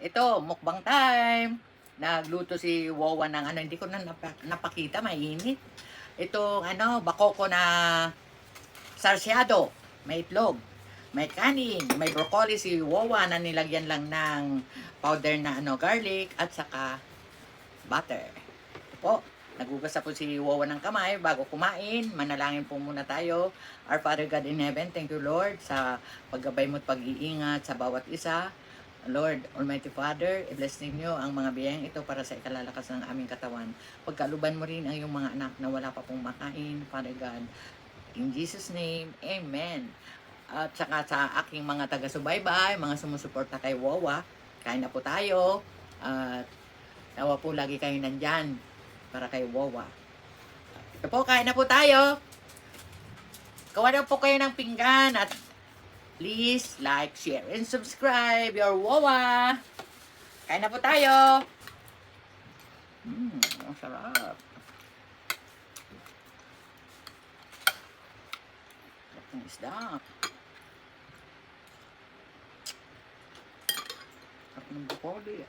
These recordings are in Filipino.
Ito, mukbang time. Nagluto si Wawa ng ano, hindi ko na napakita, mainit. Itong ano, bakoko na sarsyado, may itlog, may kanin, may broccoli si Wawa na nilagyan lang ng powder na ano, garlic at saka butter. Ito po, nagugas na po si Wawa ng kamay bago kumain. Manalangin po muna tayo. Our Father God in Heaven, thank you Lord sa paggabay mo at pag-iingat sa bawat isa. Lord, Almighty Father, i-bless ninyo ang mga biyayang ito para sa ikalalakas ng aming katawan. Pagkaluban mo rin ang iyong mga anak na wala pa pong makain, Father God. In Jesus' name, Amen. At saka sa aking mga taga-subaybay, mga sumusuporta kay Wawa, kain na po tayo. At nawa po lagi kayo nandyan para kay Wawa. Ito po, kain na po tayo. Gawa na po kayo ng pinggan at please like, share, and subscribe. Your Wawa. Kain na po tayo. Ang sarap. Sarap ng isda. Sarap ng broccoli.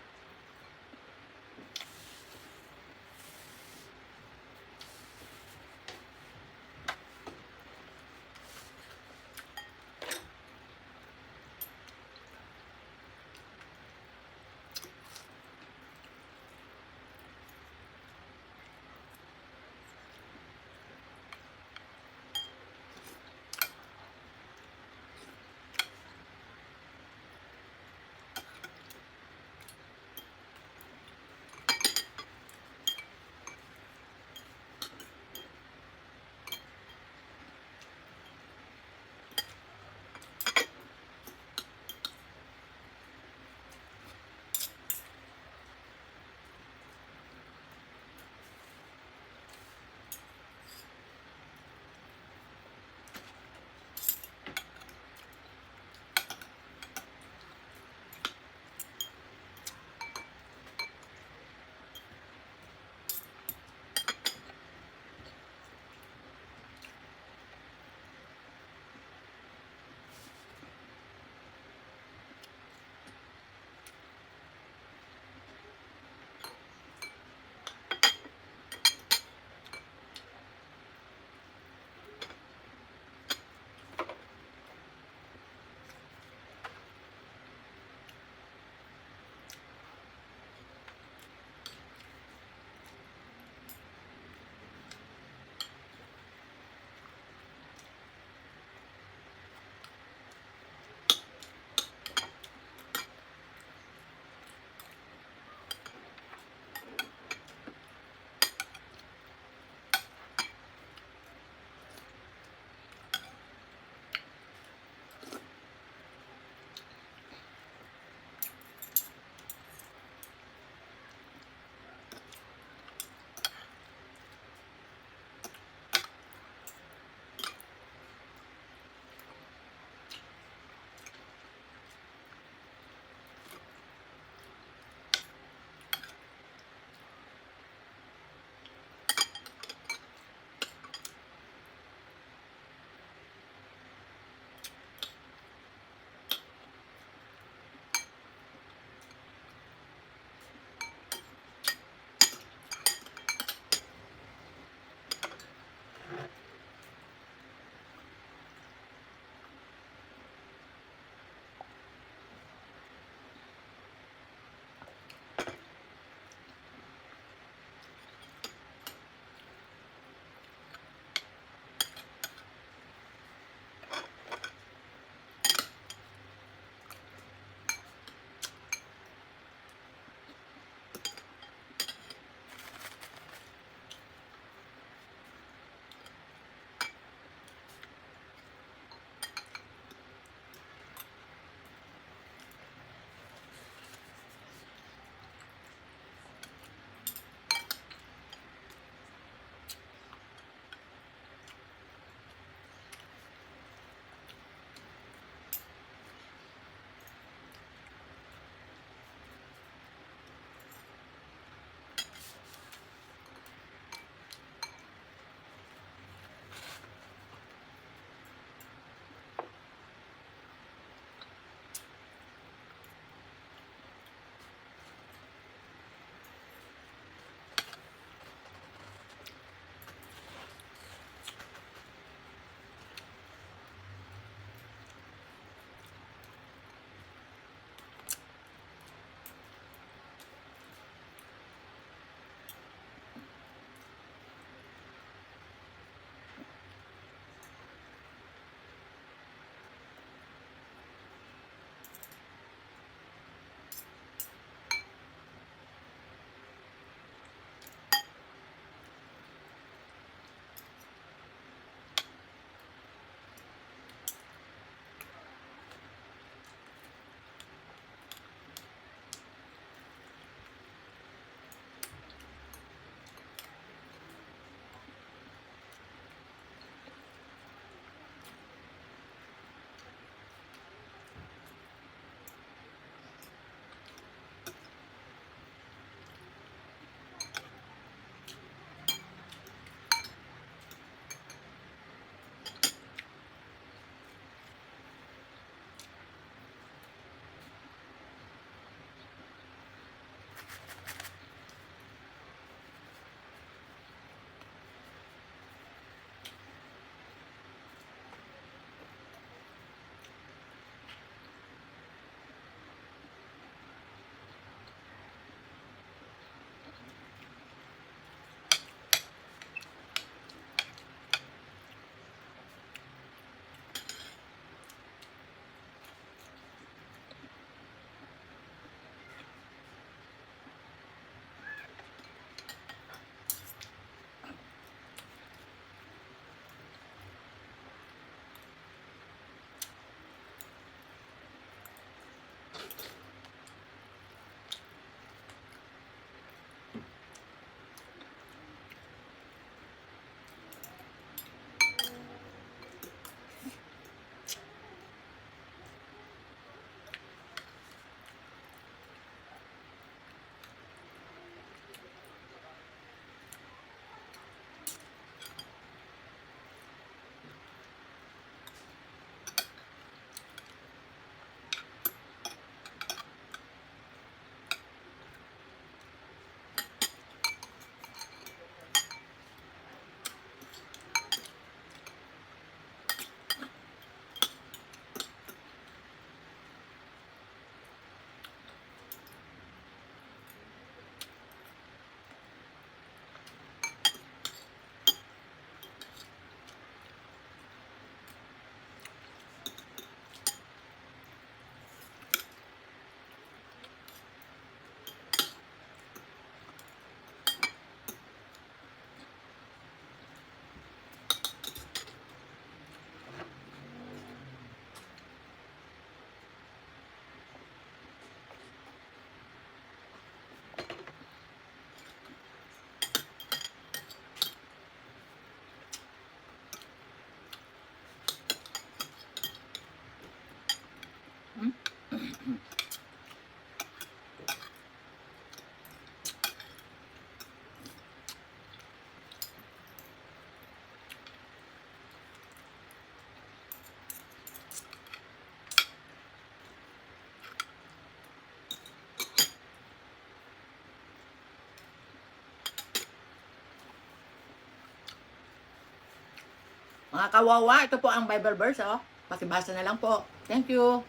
Mga kawawa, ito po ang Bible verse, oh. Pakibasa na lang po. Thank you.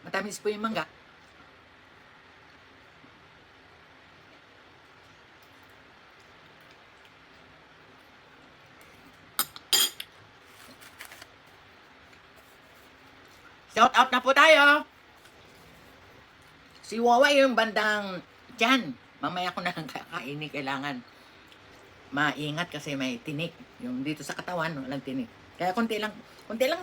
Matamis po yung mangga. Shout out na po tayo. Si Wawa yung bandang dyan. Mamaya ko na lang kakainin. Kailangan maingat kasi may tinik. Yung dito sa katawan, walang tinik. Kaya konti lang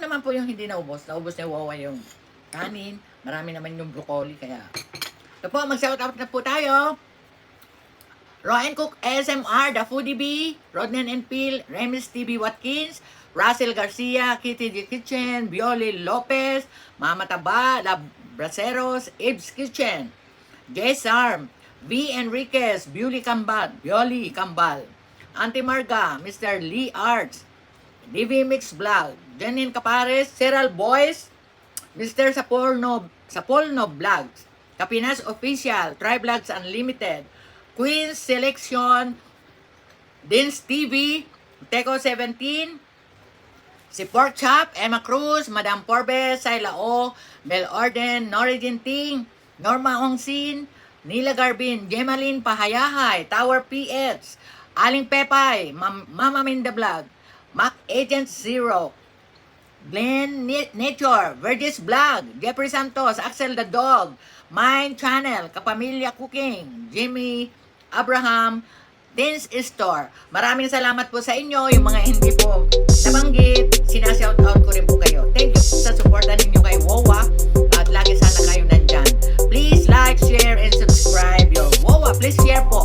naman po yung hindi naubos. Naubos ni Wawa yung kanin. Marami naman yung broccoli. Kaya ito po, mag-shout out na po tayo. Rowan Cook SMR, The Foodie Bee, Rodnan and Peel, Remis TV Watkins, Russell Garcia, Kitty G Kitchen, Bioli Lopez, Mama Taba, La Braceros, Ibs Kitchen, Jess Arm, V. Enriquez, Bioli Kambal, Auntie Marga, Mr. Lee Arts, DV Mix Vlog, Janine Capares, Cyril Boys, Mr. Sapolno Vlogs, Kapinas Official, Try Vlogs Unlimited, Queen's Selection, Dins TV, Teco 17, si Pork Chop, Emma Cruz, Madam Forbes, Sayla O, Bel Orden, Nori Ginting, Norma Ongsin, Nila Garbin, Gemaline Pahayahay, Tower PX, Aling Pepay, Mama Minda Vlog, Mac Agent Zero, Glenn Nature, Vergis Vlog, Jeffrey Santos, Axel the Dog, Mind Channel, Kapamilya Cooking, Jimmy Abraham, Dins Store. Maraming salamat po sa inyo. Yung mga hindi po nabanggit, sinashout-out ko rin po kayo. Thank you po sa suporta ninyo kay Wawa at lagi sana kayo nandyan. Please like, share, and subscribe your Wawa. Please share po.